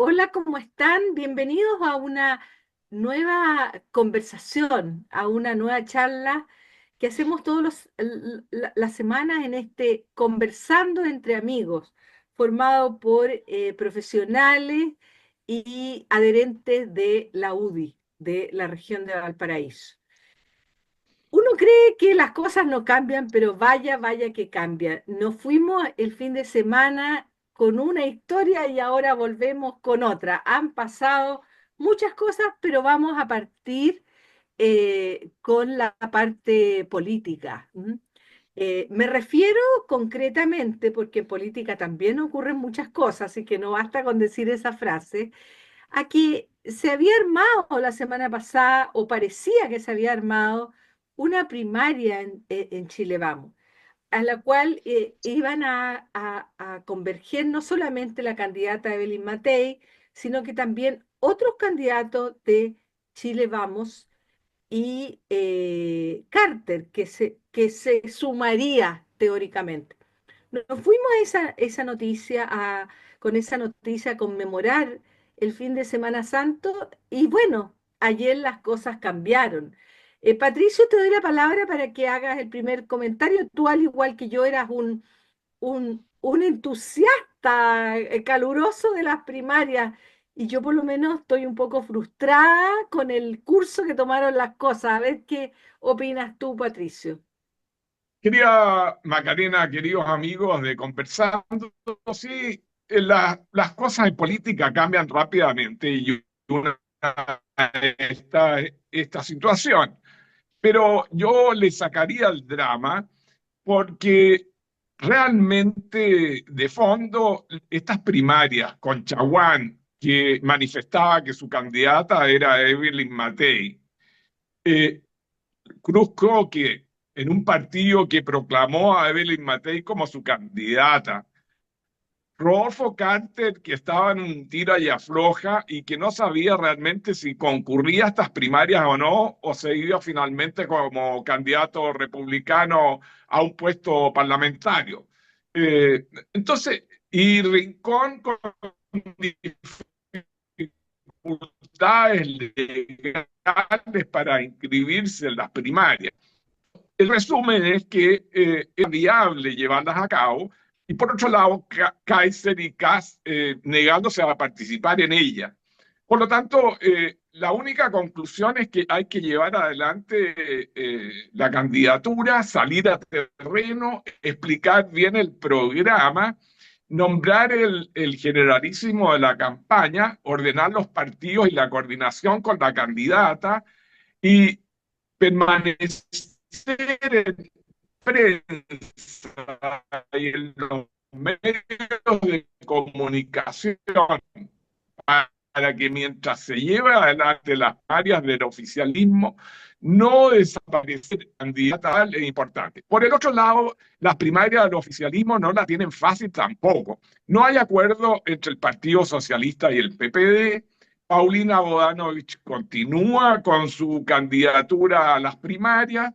Hola, ¿cómo están? Bienvenidos a una nueva conversación, a una nueva charla que hacemos todos las semanas en este Conversando entre Amigos, formado por profesionales y adherentes de la UDI, de la región de Valparaíso. Uno cree que las cosas no cambian, pero vaya, vaya que cambian. Nos fuimos el fin de semana con una historia y ahora volvemos con otra. Han pasado muchas cosas, pero vamos a partir con la parte política. ¿M? Me refiero concretamente, porque en política también ocurren muchas cosas, así que no basta con decir esa frase, a que se había armado la semana pasada, o parecía que se había armado, una primaria en Chile Vamos, a la cual iban a converger no solamente la candidata Evelyn Matei, sino que también otros candidatos de Chile Vamos y Carter, que se sumaría teóricamente. Nos fuimos a esa noticia, con esa noticia a conmemorar el fin de Semana Santo y bueno, ayer las cosas cambiaron. Patricio, te doy la palabra para que hagas el primer comentario. Tú, al igual que yo, eras un entusiasta caluroso de las primarias y yo por lo menos estoy un poco frustrada con el curso que tomaron las cosas. A ver qué opinas tú, Patricio. Querida Macarena, queridos amigos de Conversando, sí, las cosas en política cambian rápidamente y una esta situación. Pero yo le sacaría el drama porque realmente de fondo estas primarias con Chaguán, que manifestaba que su candidata era Evelyn Matei, eh, Cruzco que en un partido que proclamó a Evelyn Matei como su candidata, Rodolfo Carter, que estaba en un tira y afloja y que no sabía realmente si concurría a estas primarias o no, o se iba finalmente como candidato republicano a un puesto parlamentario. Entonces, y Rincón con dificultades legales para inscribirse en las primarias. El resumen es que es viable llevarlas a cabo y por otro lado, Kaiser y Kass negándose a participar en ella. Por lo tanto, la única conclusión es que hay que llevar adelante la candidatura, salir a terreno, explicar bien el programa, nombrar el generalísimo de la campaña, ordenar los partidos y la coordinación con la candidata y permanecer en prensa y en los medios de comunicación para que mientras se lleva adelante las áreas del oficialismo, no desaparecer candidatas es importante. Por el otro lado, las primarias del oficialismo no la tienen fácil tampoco. No hay acuerdo entre el Partido Socialista y el PPD. Paulina Bodanovich continúa con su candidatura a las primarias.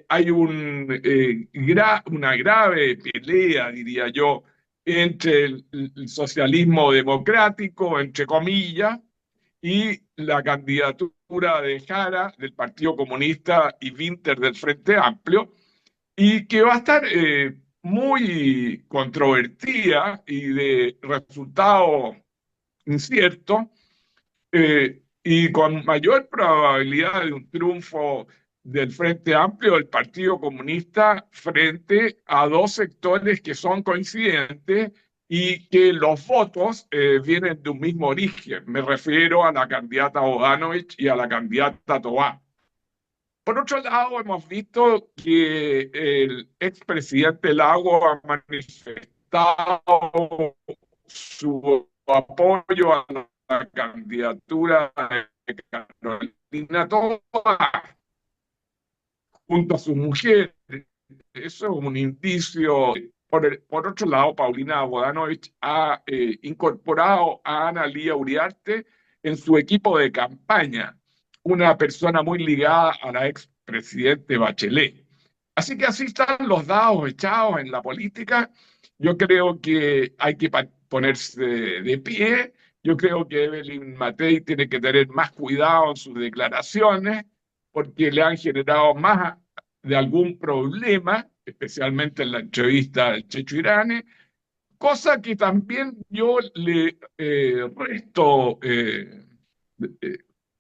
Hay una grave pelea, diría yo, entre el socialismo democrático, entre comillas, y la candidatura de Jara del Partido Comunista y Winter del Frente Amplio, y que va a estar muy controvertida y de resultado incierto, y con mayor probabilidad de un triunfo del Frente Amplio del Partido Comunista frente a dos sectores que son coincidentes y que los votos vienen de un mismo origen. Me refiero a la candidata Bogdanovich y a la candidata Tobá. Por otro lado, hemos visto que el expresidente Lago ha manifestado su apoyo a la candidatura de Carolina Toa junto a su mujer. Eso es un indicio. Por otro lado, Paulina Bodanovich ha incorporado a Ana Lía Uriarte en su equipo de campaña, una persona muy ligada a la expresidente Bachelet. Así que así están los dados echados en la política. Yo creo que hay que ponerse de pie Yo creo que Evelyn Matei tiene que tener más cuidado en sus declaraciones porque le han generado más de algún problema, especialmente en la entrevista al Checho Irane, cosa que también yo le resto eh,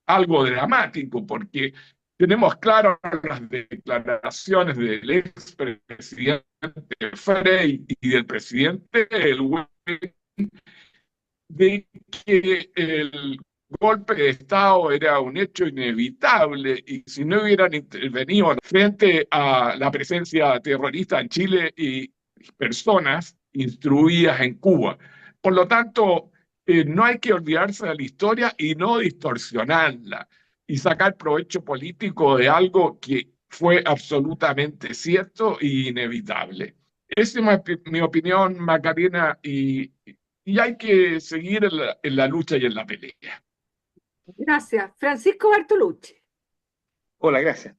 algo dramático, porque tenemos claro las declaraciones del expresidente Frei y del presidente Elwin de que el golpe de Estado era un hecho inevitable y si no hubieran intervenido frente a la presencia terrorista en Chile y personas instruidas en Cuba. Por lo tanto, no hay que olvidarse de la historia y no distorsionarla y sacar provecho político de algo que fue absolutamente cierto e inevitable. Esa es mi opinión, Macarena, y hay que seguir en la lucha y en la pelea. Gracias. Francisco Bartolucci. Hola, gracias.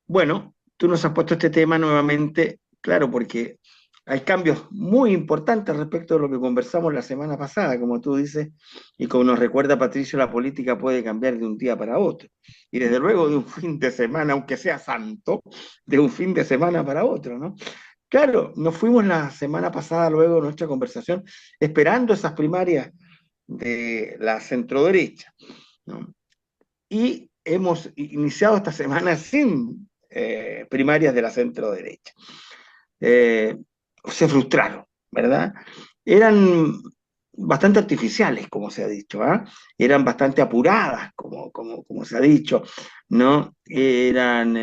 Bueno, tú nos has puesto este tema nuevamente, claro, porque hay cambios muy importantes respecto de lo que conversamos la semana pasada, como tú dices, y como nos recuerda Patricio, la política puede cambiar de un día para otro. Y desde luego de un fin de semana, aunque sea santo, de un fin de semana para otro, ¿no? Claro, nos fuimos la semana pasada, luego de nuestra conversación, esperando esas primarias de la centroderecha, ¿no? Y hemos iniciado esta semana sin primarias de la centro derecha. Se frustraron, ¿verdad? Eran bastante artificiales, como se ha dicho, ¿eh? Eran bastante apuradas, como se ha dicho, ¿no? Eran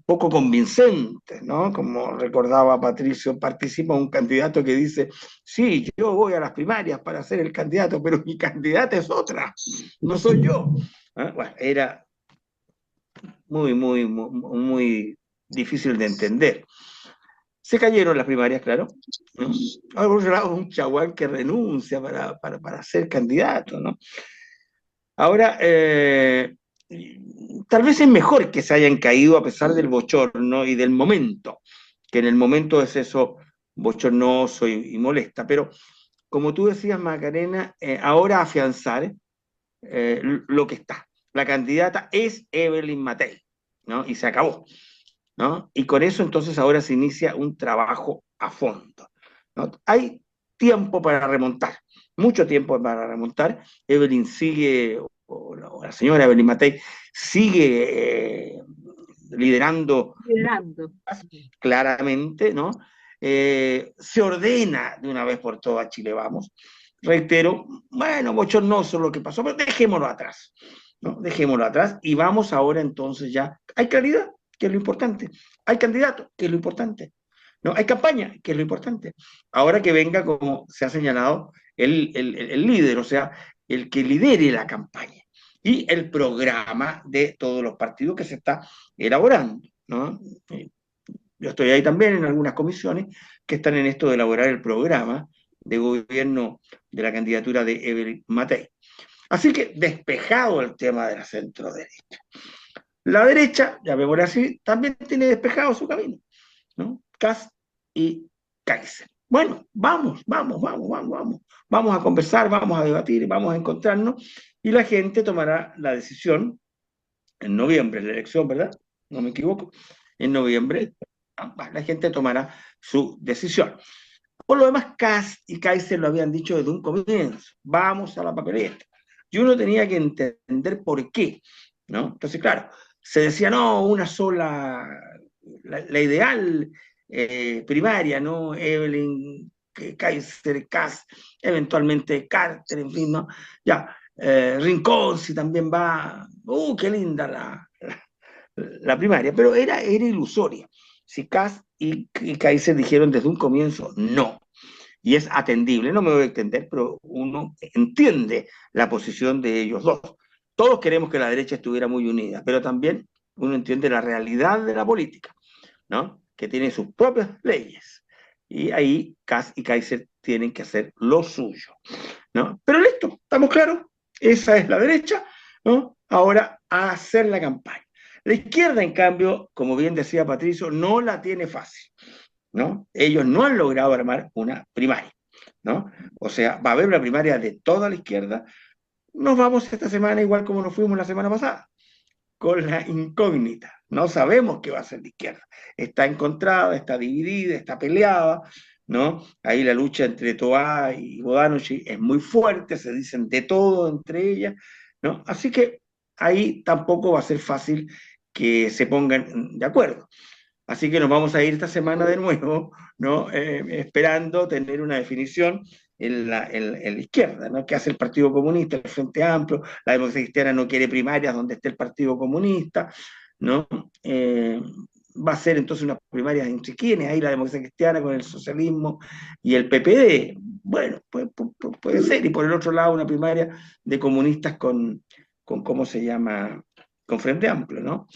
poco convincentes, ¿no? Como recordaba Patricio, participa un candidato que dice, sí, yo voy a las primarias para ser el candidato, pero mi candidata es otra, no soy yo. ¿Eh? Bueno, era muy difícil de entender. Se cayeron las primarias, claro, ¿no? Ahora un chaguán que renuncia para ser candidato, ¿no? Ahora, tal vez es mejor que se hayan caído a pesar del bochorno y del momento, que en el momento es eso bochornoso y molesta, pero como tú decías, Macarena, ahora afianzar lo que está. La candidata es Evelyn Matei, ¿no? Y se acabó, ¿no? Y con eso entonces ahora se inicia un trabajo a fondo, ¿no? Hay tiempo para remontar, mucho tiempo para remontar. Evelyn sigue, o la señora Evelyn Matei, sigue liderando Liderando. claramente, ¿no? Se ordena de una vez por todas Chile Vamos. Reitero, bueno, bochornoso lo que pasó, pero dejémoslo atrás, ¿no? Dejémoslo atrás y vamos ahora entonces ya. Hay claridad, que es lo importante. Hay candidato, que es lo importante. ¿No? Hay campaña, que es lo importante. Ahora que venga, como se ha señalado, el líder, o sea, el que lidere la campaña y el programa de todos los partidos que se está elaborando, ¿no? Yo estoy ahí también en algunas comisiones que están en esto de elaborar el programa de gobierno de la candidatura de Evelyn Matei. Así que despejado el tema de la centro derecha. La derecha, ya vemos así, también tiene despejado su camino, ¿no? Kast y Kaiser. Bueno, vamos a conversar, vamos a debatir, vamos a encontrarnos y la gente tomará la decisión en noviembre, la elección, ¿verdad? No me equivoco, en noviembre la gente tomará su decisión. Por lo demás, Kass y Kaiser lo habían dicho desde un comienzo, vamos a la papeleta. Y uno tenía que entender por qué, ¿no? Entonces, claro, se decía, no, una sola, la ideal primaria, ¿no? Evelyn, Kaiser, Kass, eventualmente Carter, en fin, ¿no? Ya, Rincón, si también va, qué linda la primaria, pero era ilusoria. Si Kass y Kaiser dijeron desde un comienzo no, y es atendible, no me voy a entender, pero uno entiende la posición de ellos dos. Todos queremos que la derecha estuviera muy unida, pero también uno entiende la realidad de la política, ¿no? Que tiene sus propias leyes. Y ahí Kass y Kaiser tienen que hacer lo suyo, ¿no? Pero listo, estamos claros, esa es la derecha, ¿no? Ahora a hacer la campaña. La izquierda, en cambio, como bien decía Patricio, no la tiene fácil, ¿no? Ellos no han logrado armar una primaria. ¿no? O sea, va a haber una primaria de toda la izquierda. Nos vamos esta semana igual como nos fuimos la semana pasada, con la incógnita. No sabemos qué va a ser la izquierda. Está encontrada, está dividida, está peleada, ¿no? Ahí la lucha entre Toá y Bodanovich es muy fuerte, se dicen de todo entre ellas, ¿no? Así que ahí tampoco va a ser fácil que se pongan de acuerdo. Así que nos vamos a ir esta semana de nuevo, ¿no? Esperando tener una definición en la izquierda, ¿no? ¿Qué hace el Partido Comunista, el Frente Amplio? La democracia cristiana no quiere primarias donde esté el Partido Comunista, ¿no? Va a ser entonces una primaria entre quiénes, ahí la democracia cristiana con el socialismo y el PPD. Bueno, puede ser. Y por el otro lado una primaria de comunistas con ¿cómo se llama? Con Frente Amplio, ¿no?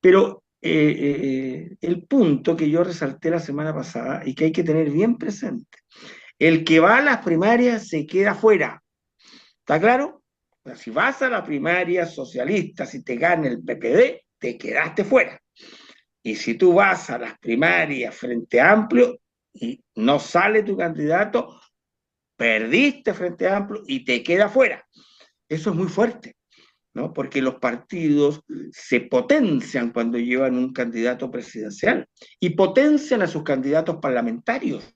Pero el punto que yo resalté la semana pasada y que hay que tener bien presente, el que va a las primarias se queda fuera. ¿Está claro? O sea, si vas a la primaria socialista, si te gana el PPD, te quedaste fuera. Y si tú vas a las primarias Frente Amplio y no sale tu candidato, perdiste Frente Amplio y te queda fuera. Eso es muy fuerte, ¿no? Porque los partidos se potencian cuando llevan un candidato presidencial y potencian a sus candidatos parlamentarios.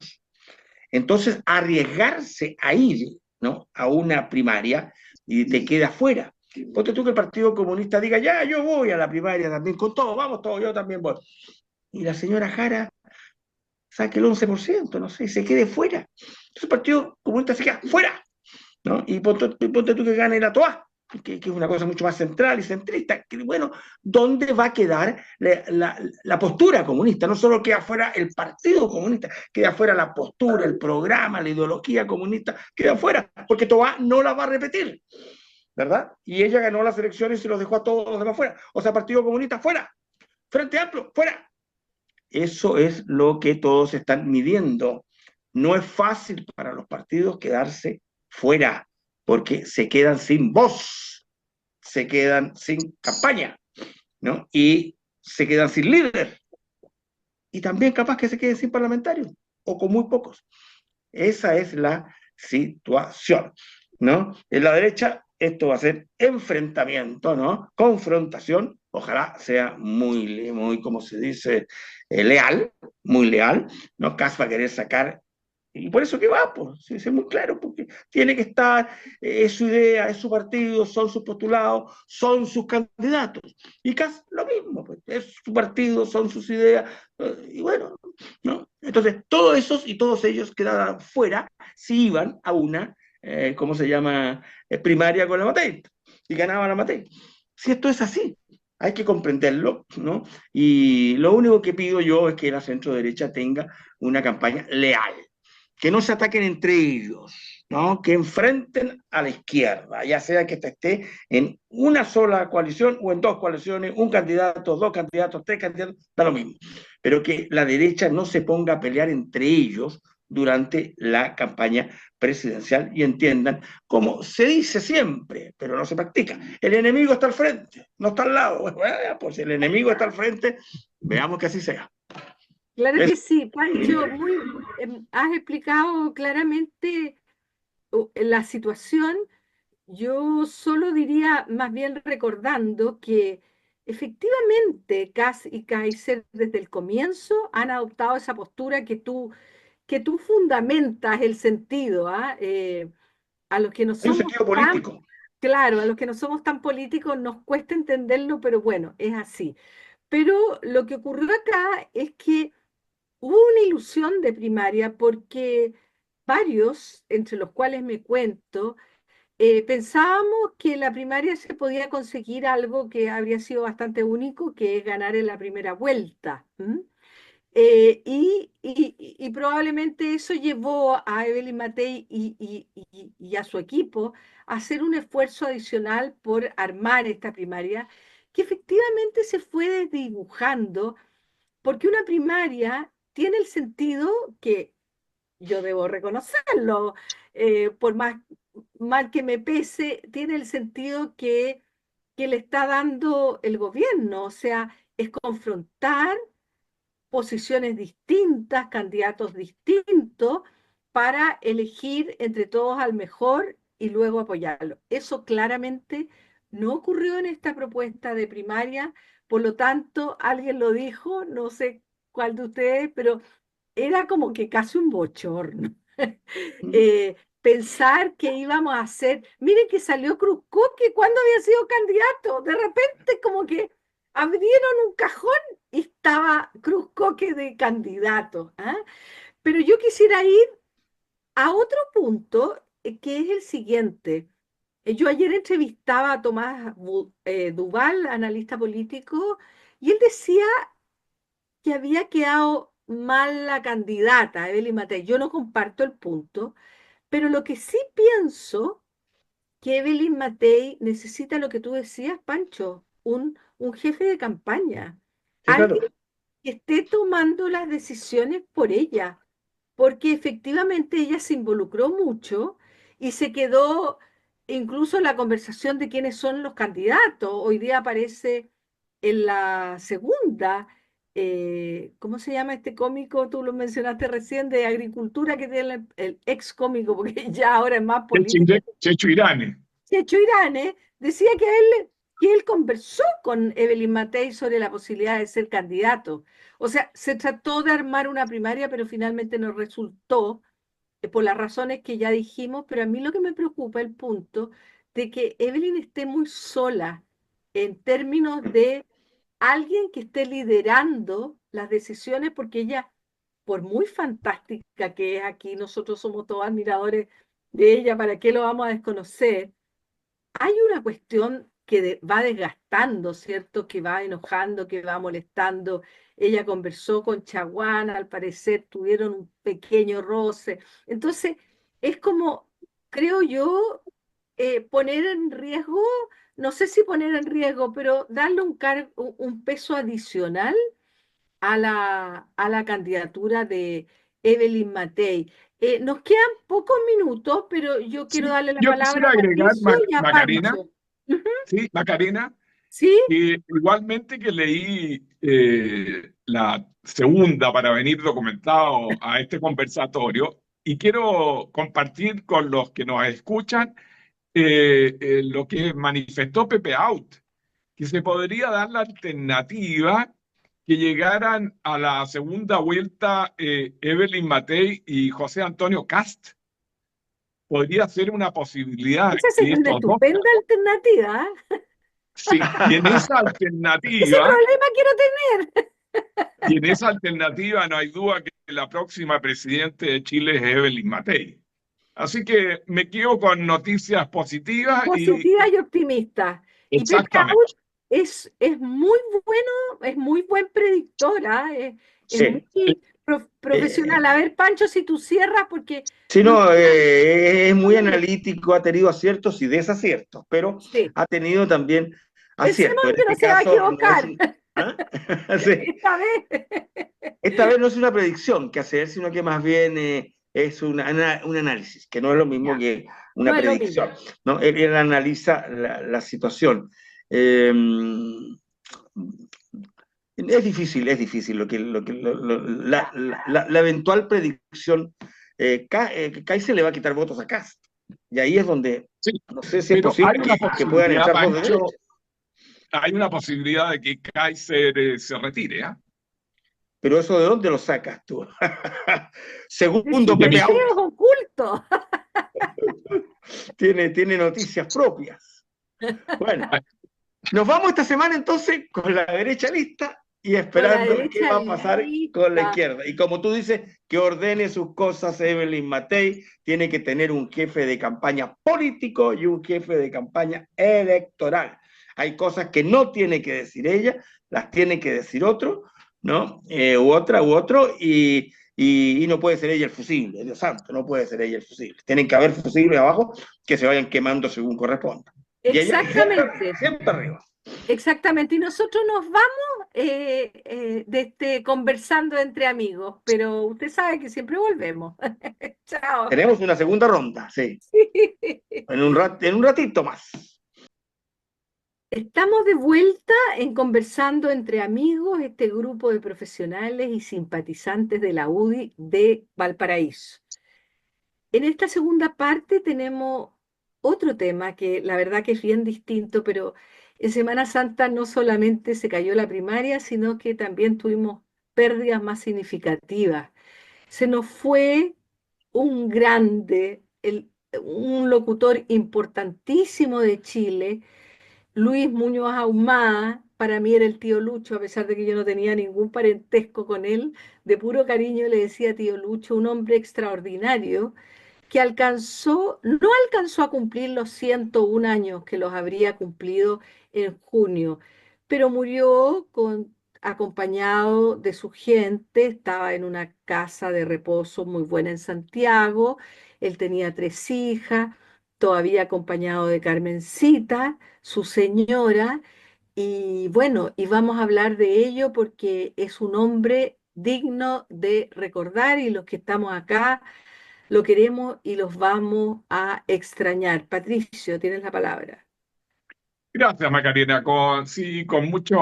Entonces, arriesgarse a ir, ¿no? A una primaria y te queda fuera. Ponte tú que el Partido Comunista diga, ya, yo voy a la primaria también, con todo, vamos todos, yo también voy. Y la señora Jara saque el 11%, no sé, y se quede fuera. Entonces el Partido Comunista se queda fuera, ¿no? Y ponte tú que gane la TOA, que es una cosa mucho más central y centrista, que bueno, ¿dónde va a quedar la postura comunista? No solo queda fuera el partido comunista, queda fuera la postura, el programa, la ideología comunista, queda fuera, porque TOA no la va a repetir, ¿verdad? Y ella ganó las elecciones y se los dejó a todos los demás fuera. O sea, Partido Comunista fuera, Frente Amplio fuera. Eso es lo que todos están midiendo. No es fácil para los partidos quedarse fuera, porque se quedan sin voz, se quedan sin campaña, ¿no? Y se quedan sin líder. Y también capaz que se queden sin parlamentarios, o con muy pocos. Esa es la situación, ¿no? En la derecha esto va a ser enfrentamiento, ¿no? Confrontación, ojalá sea muy, como se dice, leal, muy leal, ¿no? Kass va a querer sacar, y por eso que va, pues, sí, es muy claro, porque tiene que estar, es su idea, es su partido, son sus postulados, son sus candidatos. Y Kass lo mismo, pues, es su partido, son sus ideas, y bueno, ¿no? Entonces, todos esos y todos ellos quedaban fuera si iban a una, ¿cómo se llama?, primaria con la Matei, y ganaban la Matei. Si esto es así, hay que comprenderlo, ¿no? Y lo único que pido yo es que la centro derecha tenga una campaña leal, que no se ataquen entre ellos, ¿no? Que enfrenten a la izquierda, ya sea que esté en una sola coalición o en dos coaliciones, un candidato, dos candidatos, tres candidatos, da lo mismo. Pero que la derecha no se ponga a pelear entre ellos durante la campaña presidencial y entiendan, como se dice siempre, pero no se practica, el enemigo está al frente, no está al lado. Bueno, pues si el enemigo está al frente, veamos que así sea. Claro Es que sí, Pancho, has explicado claramente la situación. Yo solo diría, más bien recordando que efectivamente Kass y Kaiser desde el comienzo han adoptado esa postura que tú fundamentas el sentido, ¿ah? A los que no hay un somos sentido tan, político. claro, a los que no somos tan políticos nos cuesta entenderlo, pero bueno, es así. Pero lo que ocurrió acá es que hubo una ilusión de primaria porque varios, entre los cuales me cuento, pensábamos que en la primaria se podía conseguir algo que habría sido bastante único, que es ganar en la primera vuelta. ¿M? Y probablemente eso llevó a Evelyn Matei y a su equipo a hacer un esfuerzo adicional por armar esta primaria, que efectivamente se fue desdibujando, porque una primaria tiene el sentido que yo debo reconocerlo, por más mal que me pese, tiene el sentido que le está dando el gobierno, o sea, es confrontar posiciones distintas, candidatos distintos, para elegir entre todos al mejor y luego apoyarlo. Eso claramente no ocurrió en esta propuesta de primaria, por lo tanto, alguien lo dijo, no sé cuál de ustedes, pero era como que casi un bochorno. Pensar que íbamos a hacer, miren que salió Cruzcoque cuando había sido candidato, de repente como que abrieron un cajón y estaba Cruzcoque de candidato, ¿ah? Pero yo quisiera ir a otro punto, que es el siguiente. Yo ayer entrevistaba a Tomás Duval, analista político, y él decía que había quedado mal la candidata, Evelyn Matei. Yo no comparto el punto, pero lo que sí pienso que Evelyn Matei necesita lo que tú decías, Pancho, un jefe de campaña, Sí, claro. alguien que esté tomando las decisiones por ella, porque efectivamente ella se involucró mucho y se quedó incluso en la conversación de quiénes son los candidatos. Hoy día aparece en la segunda, ¿cómo se llama este cómico? Tú lo mencionaste recién, de agricultura, que tiene el ex cómico, porque ya ahora es más político. Checho Irane. Checho Irane decía que él conversó con Evelyn Matei sobre la posibilidad de ser candidato. O sea, se trató de armar una primaria, pero finalmente no resultó, por las razones que ya dijimos, pero a mí lo que me preocupa es el punto de que Evelyn esté muy sola en términos de alguien que esté liderando las decisiones, porque ella, por muy fantástica que es aquí, nosotros somos todos admiradores de ella, ¿para qué lo vamos a desconocer? Hay una cuestión que va desgastando, ¿cierto? Que va enojando, que va molestando. Ella conversó con Chaguán, al parecer tuvieron un pequeño roce. Entonces, es como, creo yo, poner en riesgo, no sé si poner en riesgo, pero darle un peso adicional a la candidatura de Evelyn Matei. Nos quedan pocos minutos, pero yo Sí, quiero darle la yo palabra quisiera a agregar, Patricio y a Macarena, Pancho. Ujú. sí, Macarena, ¿Sí? que igualmente que leí la segunda para venir documentado a este conversatorio, y quiero compartir con los que nos escuchan lo que manifestó Pepe Out, que se podría dar la alternativa que llegaran a la segunda vuelta Evelyn Matei y José Antonio Cast. Podría ser una posibilidad Esa que sería una estos dos, estupenda alternativa, ¿eh? sí, y en esa Ese alternativa, problema quiero tener. no hay duda que la próxima presidente de Chile es Evelyn Matei. Así que me quedo con noticias positivas y Positiva y optimista. Y Pepe Out exactamente. es muy bueno, es muy buen predictor, ¿ah? Es Sí. muy profesional. A ver, Pancho, si tú cierras, porque Sí, nos no, quedan es muy 5 minutos. analítico, ha tenido aciertos y desaciertos, pero Sí. ha tenido también Pensemos aciertos. En en que no este se va a caso no es equivocar un... ¿Ah? Sí. esta vez. Esta vez no es una predicción que hacer, sino que más bien es un análisis, que no es lo mismo Ya, que una no es lo predicción, mismo. ¿no? Él analiza la situación. Eh, es difícil la eventual predicción. Kaiser le va a quitar votos a Kast. Y ahí es donde Sí, no sé si es pero hay posible una que puedan posibilidad, entrar dos de Pancho, derecha. hay una posibilidad de que Kaiser se retire, ¿ah? Pero eso ¿de dónde lo sacas tú? De sus Segundo Pepe Out deseos ocultos. tiene noticias propias. Bueno, nos vamos esta semana entonces con la derecha lista y Con la esperando qué derecha va a pasar con la lista. izquierda. Y como tú dices, que ordene sus cosas Evelyn Matei, tiene que tener un jefe de campaña político y un jefe de campaña electoral. Hay cosas que no tiene que decir ella, las tiene que decir otro, ¿no? U otro, y no puede ser ella el fusible, Dios santo, no puede ser ella el fusible. Tienen que haber fusibles abajo que se vayan quemando según corresponda. Y ella Exactamente, siempre arriba. exactamente. Y nosotros nos vamos conversando entre amigos, pero usted sabe que siempre volvemos. Chao. Tenemos una segunda ronda, sí, en un ratito más. Estamos de vuelta en Conversando entre Amigos, este grupo de profesionales y simpatizantes de la UDI de Valparaíso. En esta segunda parte tenemos otro tema que la verdad que es bien distinto, pero en Semana Santa no solamente se cayó la primaria, sino que también tuvimos pérdidas más significativas. Se nos fue un grande, un locutor importantísimo de Chile, Luis Muñoz Ahumada. Para mí era el tío Lucho, a pesar de que yo no tenía ningún parentesco con él. De puro cariño le decía tío Lucho, un hombre extraordinario que no alcanzó a cumplir los 101 años que los habría cumplido en junio, pero murió acompañado de su gente, estaba en una casa de reposo muy buena en Santiago, él tenía 3 hijas, todavía acompañado de Carmencita, su señora, y bueno, y vamos a hablar de ello porque es un hombre digno de recordar y los que estamos acá lo queremos y los vamos a extrañar. Patricio, tienes la palabra. Gracias, Macarena. Sí, con mucha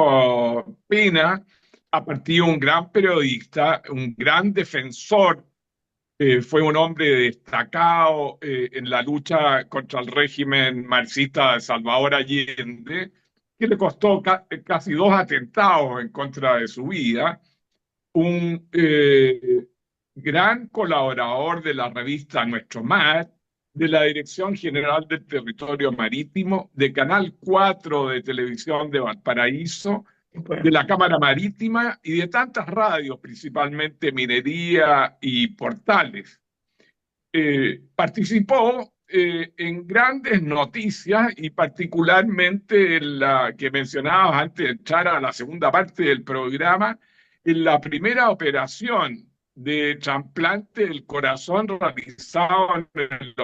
pena ha partido un gran periodista, un gran defensor. Fue un hombre destacado en la lucha contra el régimen marxista de Salvador Allende, que le costó casi 2 atentados en contra de su vida. Un gran colaborador de la revista Nuestro Mar, de la Dirección General del Territorio Marítimo, de Canal 4 de Televisión de Valparaíso, de Bueno, la Cámara Marítima y de tantas radios, principalmente Minería y Portales. Participó en grandes noticias y particularmente en la que mencionabas antes de entrar a la segunda parte del programa, en la primera operación de trasplante del corazón realizado en el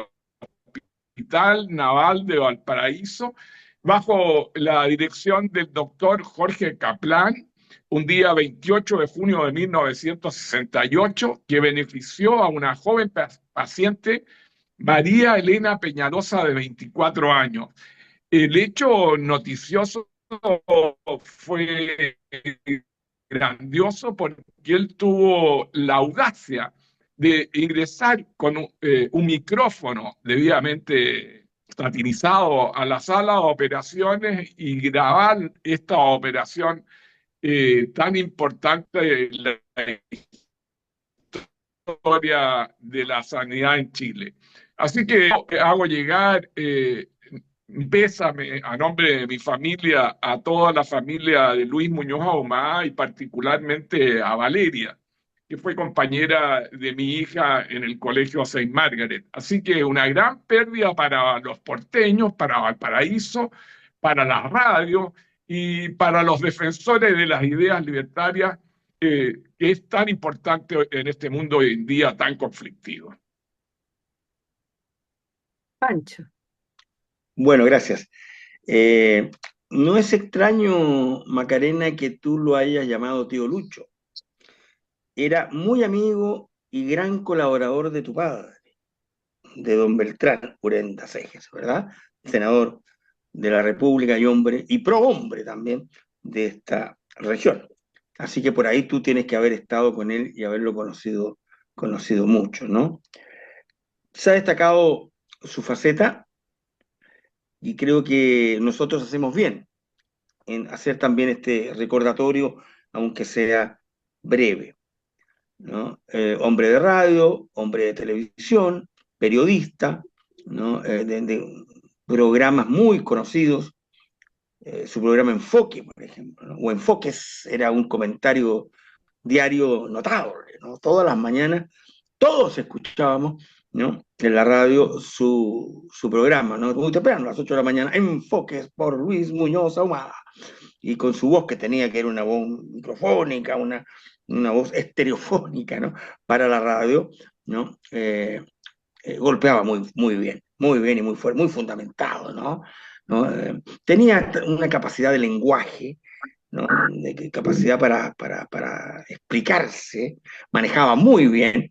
Hospital Naval de Valparaíso, bajo la dirección del doctor Jorge Kaplan, un día 28 de junio de 1968, que benefició a una joven paciente, María Elena Peñalosa, de 24 años. El hecho noticioso fue grandioso porque él tuvo la audacia de ingresar con un micrófono debidamente satinizado a la sala de operaciones y grabar esta operación tan importante en la historia de la sanidad en Chile. Así que hago llegar pésame a nombre de mi familia, a toda la familia de Luis Muñoz Ahumada y particularmente a Valeria, que fue compañera de mi hija en el colegio Saint Margaret. Así que una gran pérdida para los porteños, para Valparaíso, para la radio y para los defensores de las ideas libertarias, que es tan importante en este mundo hoy en día tan conflictivo. Pancho. bueno, gracias. Eh, no es extraño, Macarena, que tú lo hayas llamado tío Lucho. Era muy amigo y gran colaborador de tu padre, de don Beltrán Urenda Cejes, ¿verdad? Senador de la República y hombre, y pro hombre también, de esta región. Así que por ahí tú tienes que haber estado con él y haberlo conocido mucho, ¿no? Se ha destacado su faceta y creo que nosotros hacemos bien en hacer también este recordatorio, aunque sea breve, ¿no? Hombre de radio, hombre de televisión, periodista, ¿no? De programas muy conocidos, su programa Enfoque, por ejemplo, ¿no? O Enfoques era un comentario diario notable, ¿no? Todas las mañanas, todos escuchábamos, ¿no? En la radio su programa, ¿no? Muy temprano, a las 8 de la mañana, Enfoques por Luis Muñoz Ahumada, y con su voz que tenía que era una voz microfónica, una voz estereofónica, ¿no? Para la radio, ¿no? Golpeaba muy bien y muy fuerte, muy fundamentado, ¿no? ¿No? Tenía una capacidad de lenguaje, ¿no? De capacidad para explicarse, manejaba muy bien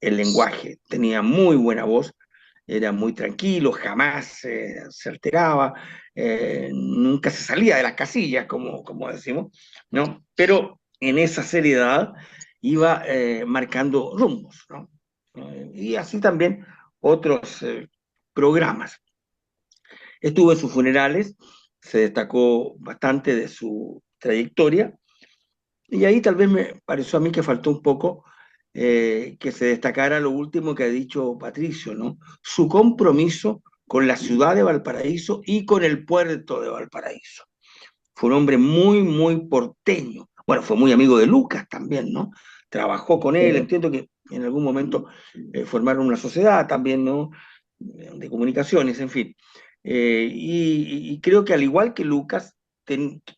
el lenguaje, tenía muy buena voz, era muy tranquilo, jamás se alteraba, nunca se salía de las casillas, como decimos, ¿no? Pero en esa seriedad iba marcando rumbos, ¿no? Y así también otros programas. Estuvo en sus funerales, se destacó bastante de su trayectoria, y ahí tal vez me pareció a mí que faltó un poco que se destacara lo último que ha dicho Patricio, ¿no? Su compromiso con la ciudad de Valparaíso y con el puerto de Valparaíso. Fue un hombre muy, muy porteño. Bueno, fue muy amigo de Lucas también, ¿no? Trabajó con él, entiendo que en algún momento formaron una sociedad también, ¿no? De comunicaciones, en fin. Y creo que al igual que Lucas,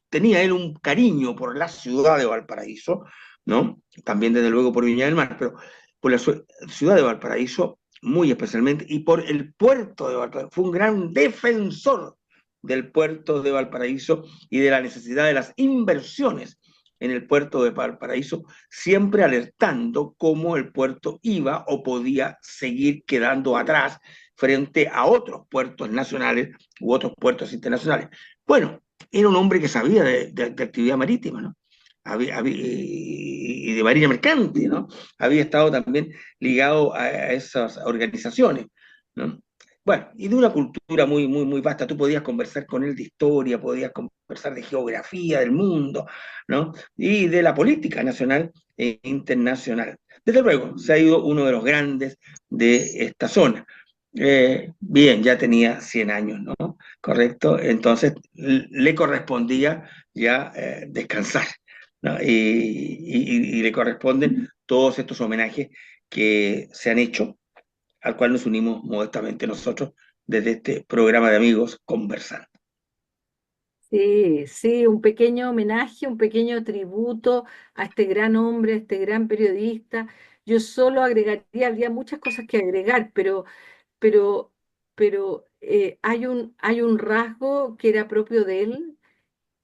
tenía él un cariño por la ciudad de Valparaíso, ¿no? También desde luego por Viña del Mar, pero por la ciudad de Valparaíso muy especialmente, y por el puerto de Valparaíso. Fue un gran defensor del puerto de Valparaíso y de la necesidad de las inversiones en el puerto de Valparaíso, siempre alertando cómo el puerto iba o podía seguir quedando atrás frente a otros puertos nacionales u otros puertos internacionales. Bueno, era un hombre que sabía de actividad marítima, ¿no? Y de marina mercante, ¿no? Había estado también ligado a esas organizaciones, ¿no? Bueno, y de una cultura muy, muy, muy vasta. Tú podías conversar con él de historia, podías conversar de geografía del mundo, ¿no? Y de la política nacional e internacional. Desde luego, se ha ido uno de los grandes de esta zona. Bien, ya tenía 100 años, ¿no? Correcto. Entonces le correspondía ya descansar, ¿no? Y le corresponden todos estos homenajes que se han hecho, al cual nos unimos modestamente nosotros desde este programa de amigos conversando. Sí, sí, un pequeño homenaje, un pequeño tributo a este gran hombre, a este gran periodista. Yo solo agregaría, habría muchas cosas que agregar, pero, pero hay un rasgo que era propio de él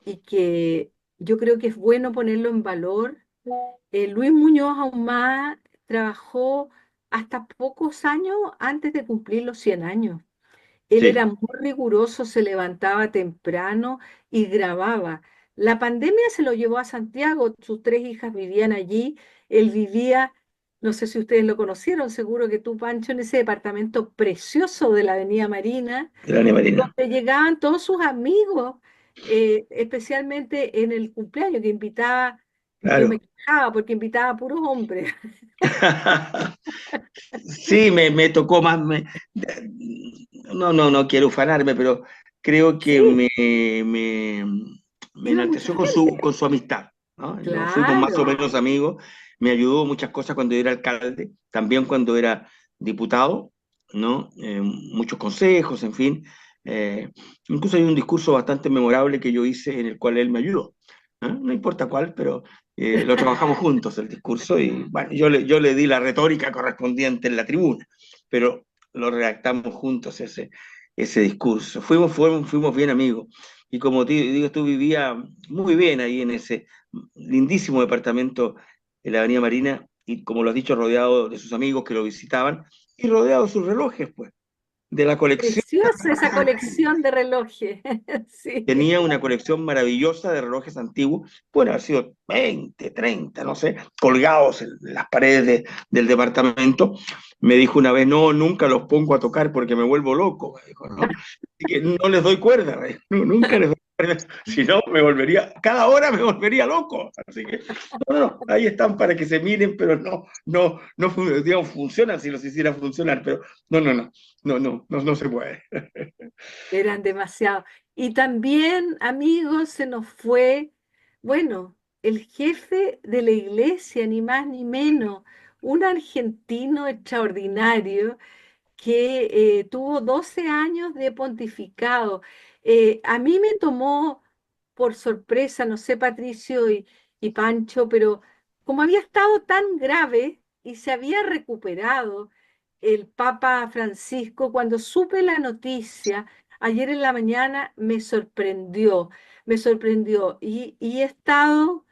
y que yo creo que es bueno ponerlo en valor. Luis Muñoz Ahumada trabajó hasta pocos años antes de cumplir los 100 años. Él Sí, era muy riguroso, se levantaba temprano y grababa. La pandemia se lo llevó a Santiago, sus tres hijas vivían allí, él vivía, no sé si ustedes lo conocieron, seguro que tú, Pancho, en ese departamento precioso de la Avenida Marina, de la Marina. donde llegaban todos sus amigos, especialmente en el cumpleaños que invitaba, yo me Claro. quejaba porque invitaba a puros hombres. Sí, me tocó más. No quiero ufanarme, pero creo que Sí, me, me iba mucha enalteció gente. con su amistad, ¿no? Nos fuimos más o Claro. menos amigos. Me ayudó muchas cosas cuando era alcalde, también cuando era diputado, ¿no? Muchos consejos, en fin. Eh, Incluso hay un discurso bastante memorable que yo hice en el cual él me ayudó, ¿no? No importa cuál, pero lo trabajamos juntos el discurso y bueno, yo le di la retórica correspondiente en la tribuna, pero lo redactamos juntos ese discurso. Fuimos bien amigos. Y como te digo, tú vivías muy bien ahí en ese lindísimo departamento en la Avenida Marina y como lo has dicho, rodeado de sus amigos que lo visitaban y rodeado de sus relojes, pues, de la colección. Preciosa esa colección de relojes. Sí, Tenía una colección maravillosa de relojes antiguos, pueden haber sido 20, 30, no sé, colgados en las paredes del departamento. Me dijo una vez, no, nunca los pongo a tocar porque me vuelvo loco, me dijo, ¿no? Así que no les doy cuerda, me dijo, no, nunca les doy cuerda, si no me volvería, cada hora me volvería loco. Así que, no, ahí están para que se miren, pero no, digamos, funcionan si los hiciera funcionar, pero no se puede. eran demasiados. Y también, amigos, se nos fue, bueno, el jefe de la iglesia, ni más ni menos, un argentino extraordinario que tuvo 12 años de pontificado. A mí me tomó por sorpresa, no sé, Patricio y Pancho, pero como había estado tan grave y se había recuperado el Papa Francisco, cuando supe la noticia, ayer en la mañana me sorprendió y he estado,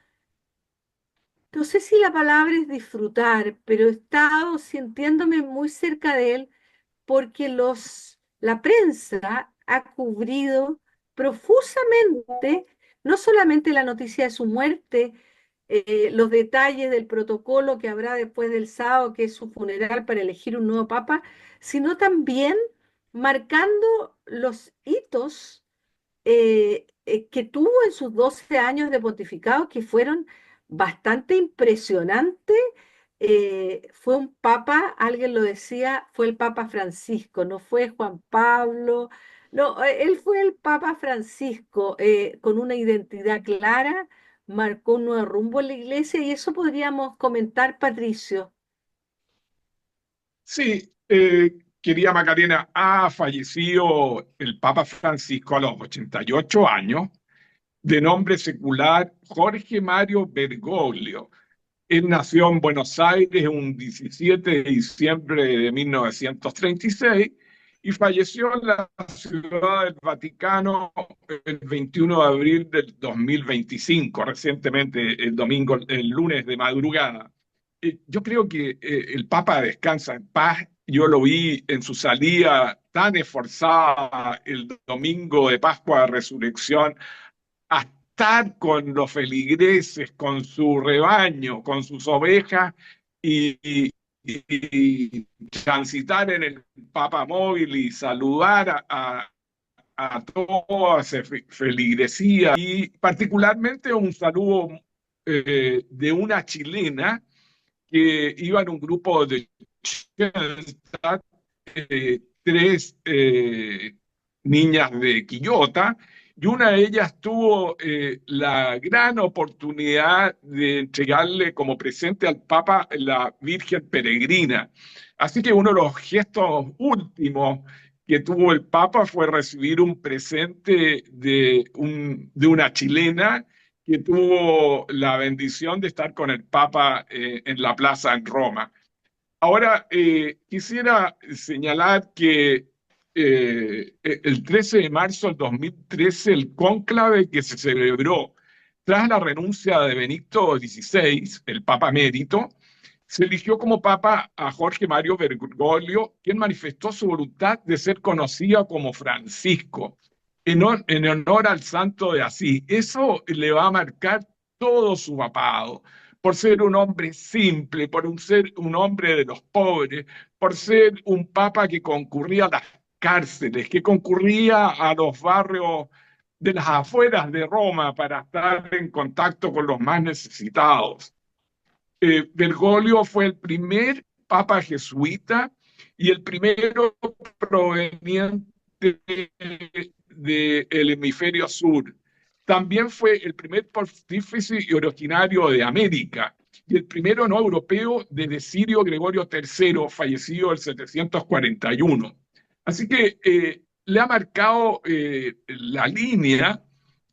no sé si la palabra es disfrutar, pero he estado sintiéndome muy cerca de él porque la prensa ha cubrido profusamente no solamente la noticia de su muerte, los detalles del protocolo que habrá después del sábado, que es su funeral para elegir un nuevo papa, sino también marcando los hitos que tuvo en sus 12 años de pontificado, que fueron bastante impresionantes. Fue un papa, alguien lo decía, fue el Papa Francisco, no fue Juan Pablo, no, él fue el Papa Francisco, con una identidad clara, marcó un nuevo rumbo en la iglesia y eso podríamos comentar, Patricio. Sí, querida Macarena, ha fallecido el Papa Francisco a los 88 años, de nombre secular Jorge Mario Bergoglio. Él nació en Buenos Aires un 17 de diciembre de 1936 y falleció en la Ciudad del Vaticano el 21 de abril del 2025, recientemente el domingo, el lunes de madrugada. Yo creo que el Papa descansa en paz. Yo lo vi en su salida tan esforzada el domingo de Pascua de Resurrección a estar con los feligreses, con su rebaño, con sus ovejas y transitar en el papamóvil y saludar a toda esa feligresía y particularmente un saludo de una chilena que iba en un grupo de 80, tres niñas de Quillota, y una de ellas tuvo la gran oportunidad de entregarle como presente al Papa la Virgen Peregrina. Así que uno de los gestos últimos que tuvo el Papa fue recibir un presente de una chilena que tuvo la bendición de estar con el Papa en la plaza en Roma. Ahora, quisiera señalar que el 13 de marzo del 2013, el cónclave que se celebró tras la renuncia de Benito XVI, el Papa emérito, se eligió como Papa a Jorge Mario Bergoglio, quien manifestó su voluntad de ser conocido como Francisco, en honor al santo de Asís. Eso le va a marcar todo su papado, por ser un hombre simple, ser un hombre de los pobres, por ser un papa que concurría a las cárceles, que concurría a los barrios de las afueras de Roma para estar en contacto con los más necesitados. Bergoglio fue el primer papa jesuita y el primero proveniente del hemisferio sur. También fue el primer pontífice y originario de América y el primero no europeo desde Sirio Gregorio III, fallecido en 741. Así que le ha marcado la línea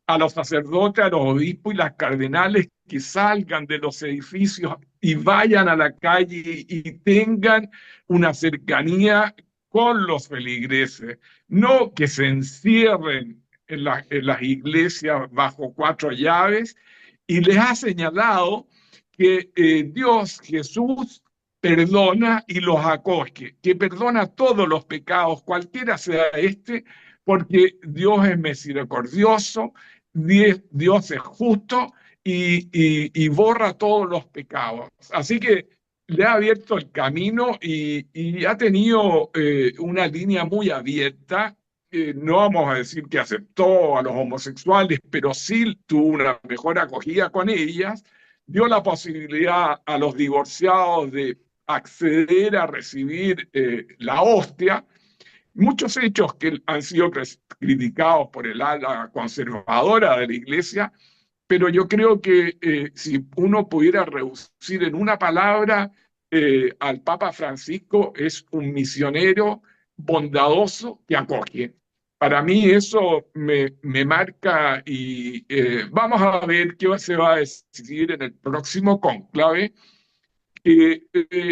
a los sacerdotes, a los obispos y las cardenales que salgan de los edificios y vayan a la calle y tengan una cercanía con los feligreses, no que se encierren en las iglesias bajo cuatro llaves, y les ha señalado que Dios, Jesús, perdona y los acoge, que perdona todos los pecados, cualquiera sea este, porque Dios es misericordioso, Dios es justo y borra todos los pecados. Así que le ha abierto el camino y ha tenido una línea muy abierta. No vamos a decir que aceptó a los homosexuales, pero sí tuvo una mejor acogida con ellas, dio la posibilidad a los divorciados de acceder a recibir la hostia. Muchos hechos que han sido criticados por el ala conservadora de la Iglesia, pero yo creo que si uno pudiera reducir en una palabra al Papa Francisco, es un misionero bondadoso que acoge. Para mí eso me marca y vamos a ver qué se va a decidir en el próximo conclave.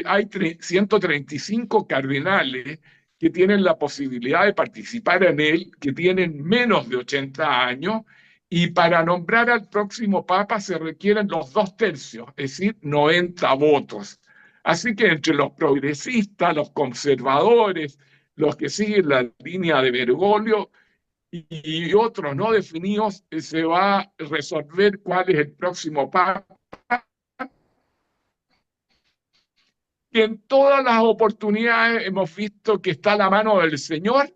Hay 135 cardenales que tienen la posibilidad de participar en él, que tienen menos de 80 años, y para nombrar al próximo papa se requieren los 2/3, es decir, 90 votos. Así que entre los progresistas, los conservadores, los que siguen la línea de Bergoglio y otros no definidos, se va a resolver cuál es el próximo papa que en todas las oportunidades hemos visto que está la mano del Señor,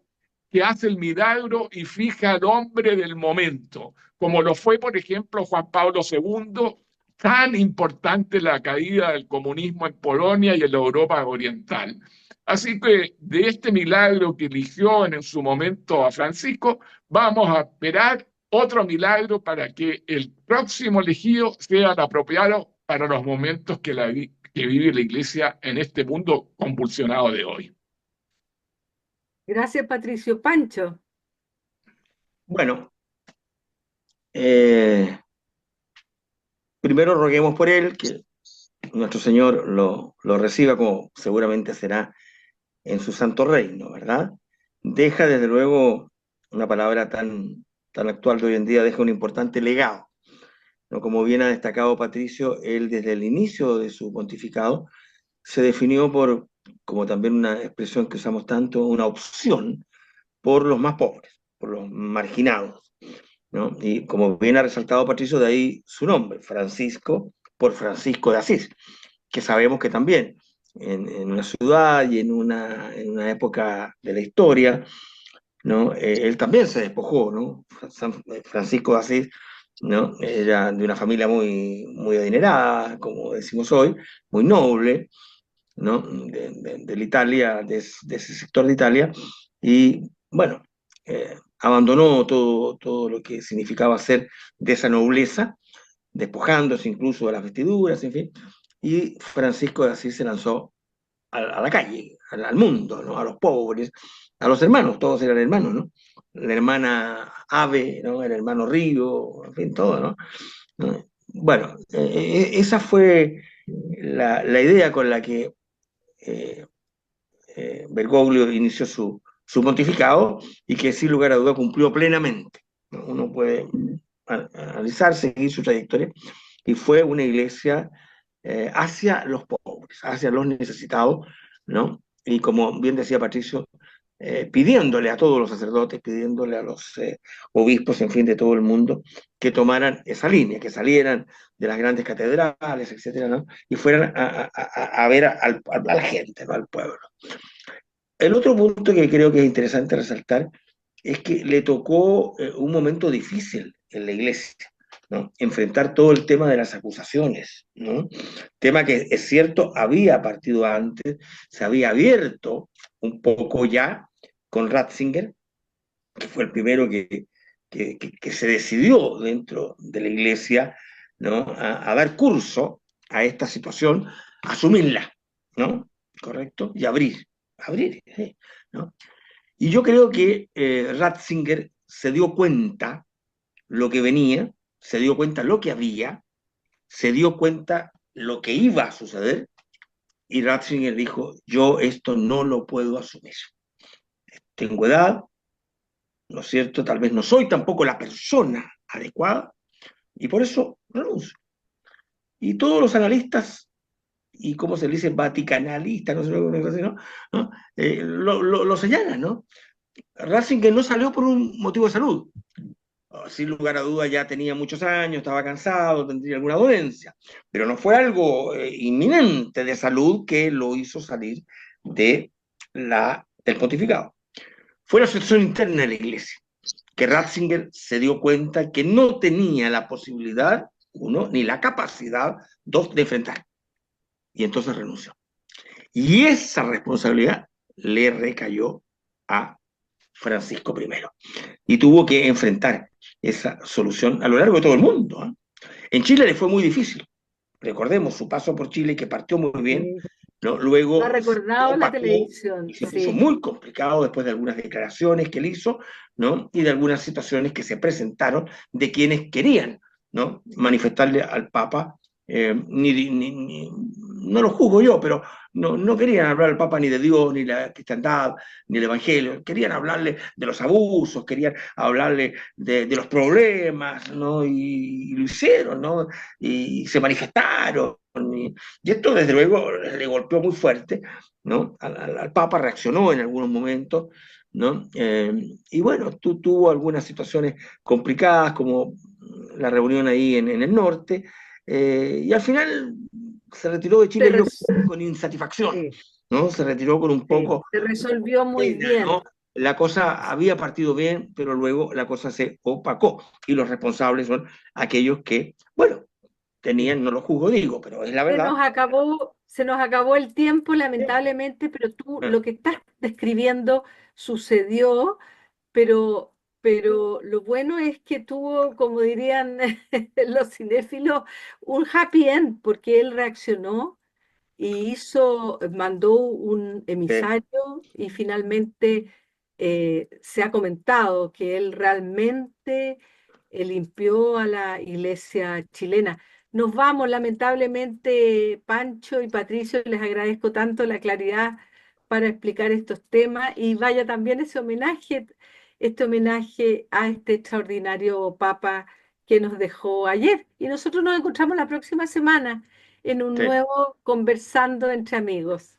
que hace el milagro y fija al hombre del momento, como lo fue, por ejemplo, Juan Pablo II, tan importante la caída del comunismo en Polonia y en la Europa oriental. Así que de este milagro que eligió en su momento a Francisco, vamos a esperar otro milagro para que el próximo elegido sea el apropiado para los momentos que vive la Iglesia en este mundo convulsionado de hoy. Gracias, Patricio. Pancho. Bueno, primero roguemos por él, que nuestro Señor lo reciba como seguramente será en su santo reino, ¿verdad? Deja desde luego una palabra tan actual de hoy en día, deja un importante legado, ¿no? Como bien ha destacado Patricio, él desde el inicio de su pontificado se definió por, como también una expresión que usamos tanto, una opción por los más pobres, por los marginados, ¿no? Y como bien ha resaltado Patricio, de ahí su nombre, Francisco, por Francisco de Asís, que sabemos que también en una ciudad y en una época de la historia, ¿no? Él también se despojó, ¿no? Francisco de Asís, ¿no? Era de una familia muy adinerada, como decimos hoy, muy noble, ¿no? De la Italia, de ese sector de Italia, y bueno, abandonó todo lo que significaba ser de esa nobleza, despojándose incluso de las vestiduras, en fin, y Francisco de Asís se lanzó a la calle, al mundo, ¿no? A los pobres, a los hermanos, todos eran hermanos, ¿no? La hermana Ave, ¿no? El hermano Río, en fin, todo, ¿no? ¿No? Bueno, esa fue la idea con la que eh, Bergoglio inició su pontificado y que sin lugar a duda cumplió plenamente, ¿no? Uno puede analizar, seguir su trayectoria, y fue una iglesia hacia los pobres, hacia los necesitados, ¿no? Y como bien decía Patricio, pidiéndole a todos los sacerdotes, pidiéndole a los obispos, en fin, de todo el mundo, que tomaran esa línea, que salieran de las grandes catedrales, etcétera, ¿no? Y fueran a ver a la gente, ¿no? Al pueblo. El otro punto que creo que es interesante resaltar es que le tocó un momento difícil en la iglesia, ¿no? Enfrentar todo el tema de las acusaciones, ¿no? Tema que es cierto, había partido antes, se había abierto un poco ya con Ratzinger, que fue el primero que se decidió dentro de la iglesia, ¿no? A dar curso a esta situación, asumirla, ¿no? ¿Correcto? Y abrir, ¿sí? ¿No? Y yo creo que Ratzinger se dio cuenta lo que venía, se dio cuenta lo que había, se dio cuenta lo que iba a suceder, y Ratzinger dijo, yo esto no lo puedo asumir. Tengo edad, ¿no es cierto? Tal vez no soy tampoco la persona adecuada, y por eso renuncio. Y todos los analistas, y cómo se le dice, vaticanalistas, no sé ¿no? ¿No? Lo señalan, ¿no? Ratzinger no salió por un motivo de salud. Sin lugar a duda ya tenía muchos años, estaba cansado, tendría alguna dolencia, pero no fue algo inminente de salud que lo hizo salir del pontificado. Fue la situación interna de la iglesia, que Ratzinger se dio cuenta que no tenía la posibilidad, uno, ni la capacidad, dos, de enfrentar. Y entonces renunció. Y esa responsabilidad le recayó a Francisco I. Y tuvo que enfrentar esa solución a lo largo de todo el mundo, ¿eh? En Chile le fue muy difícil. Recordemos su paso por Chile, que partió muy bien, Sí, ¿no? lo ha Luego se recordado en la opacó y televisión, se puso sí. muy complicado después de algunas declaraciones que él hizo, ¿no? Y de algunas situaciones que se presentaron de quienes querían, ¿no? Manifestarle al Papa, no lo juzgo yo, pero no querían hablar al Papa ni de Dios, ni la cristiandad, ni el Evangelio, querían hablarle de los abusos, querían hablarle de los problemas, ¿no? Y lo hicieron, ¿no? Y se manifestaron. Y esto, desde luego, le golpeó muy fuerte, ¿no? Al Papa reaccionó en algunos momentos, ¿no? Y bueno, tuvo algunas situaciones complicadas, como la reunión ahí en el norte, y al final se retiró de Se, Chile yo res- con insatisfacción, sí, ¿no? Se retiró con un sí, poco se resolvió muy pena, bien. ¿no? La cosa había partido bien, pero luego la cosa se opacó y los responsables son aquellos que, bueno, Sí. tenían, no lo juzgo, digo, pero es la verdad. Se nos acabó el tiempo, lamentablemente, pero tú lo que estás describiendo sucedió, pero lo bueno es que tuvo, como dirían los cinéfilos, un happy end, porque él reaccionó y mandó un Sí, emisario y finalmente se ha comentado que él realmente limpió a la iglesia chilena. Nos vamos, lamentablemente, Pancho y Patricio, les agradezco tanto la claridad para explicar estos temas y vaya también este homenaje a este extraordinario Papa que nos dejó ayer. Y nosotros nos encontramos la próxima semana en un sí. nuevo Conversando entre Amigos.